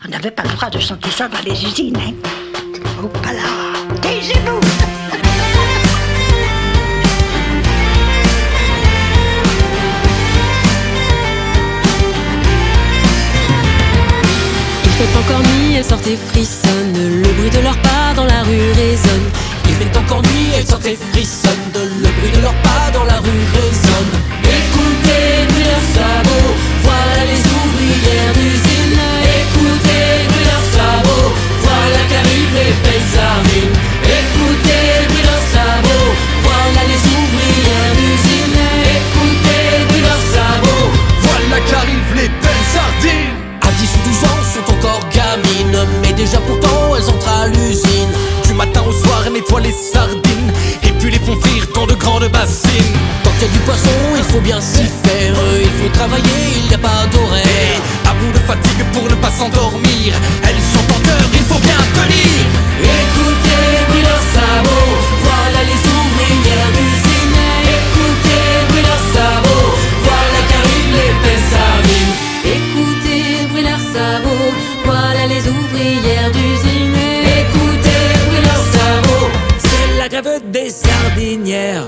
On n'avait pas le droit de chanter ça dans les usines, hein. Oh, pas là. Taisez-vous. Il fait encore nuit, elles sortent et frissonnent. Le bruit de leurs pas dans la rue résonne. Il fait encore nuit, elles sortent et frissonnent. Le bruit de leurs pas dans la rue résonne. Écoutez, bruit leurs sabots, voilà les ouvrières d'usine. Écoutez, bruit leurs sabots, voilà qu'arrivent les belles sardines. Écoutez, bruit leurs sabots, voilà les ouvrières d'usine. Écoutez, bruit leurs sabots, voilà qu'arrivent les belles sardines. À 10 ou 12 ans sont encore gamines, mais déjà pourtant elles entrent à l'usine. Du matin au soir elles nettoient les sardines et puis les font frire dans de grandes bassines. Tant qu'il y a du poisson il faut bien s'y faire. Il faut travailler, il n'y a pas d'horaire. À bout de fatigue pour ne pas s'endormir, elles sont en cœur, il faut bien tenir. Écoutez, bruit leurs sabots, voilà les ouvrières d'usine. Écoutez, bruit leurs sabots, voilà qu'arrivent les belles sardines. Écoutez, bruit leurs sabots, voilà les ouvrières d'usine. Écoutez, bruit leurs sabots, c'est la grève des sardinières.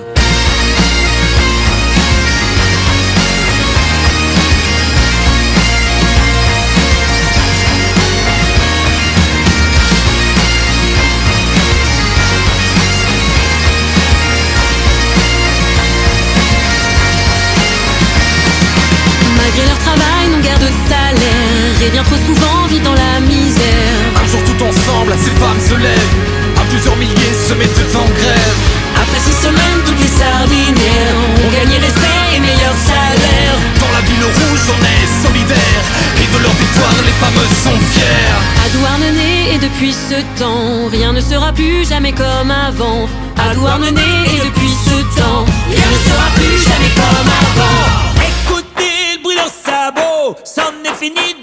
Malgré leur travail, n'ont guère de salaire et bien trop souvent vivent dans la misère. Un jour tout ensemble, ces femmes se lèvent. À plusieurs milliers se mettent en grève. Après 6 semaines, toutes les sardinières ont gagné respect et meilleur salaire. Dans la ville rouge, on est solidaire et de leur victoire, les femmes sont fières. À Douarnenez, et depuis ce temps, rien ne sera plus jamais comme avant. À Douarnenez, et depuis ce temps, Rien ne sera plus jamais comme avant. Écoutez le bruit de leurs sabots, c'en est fini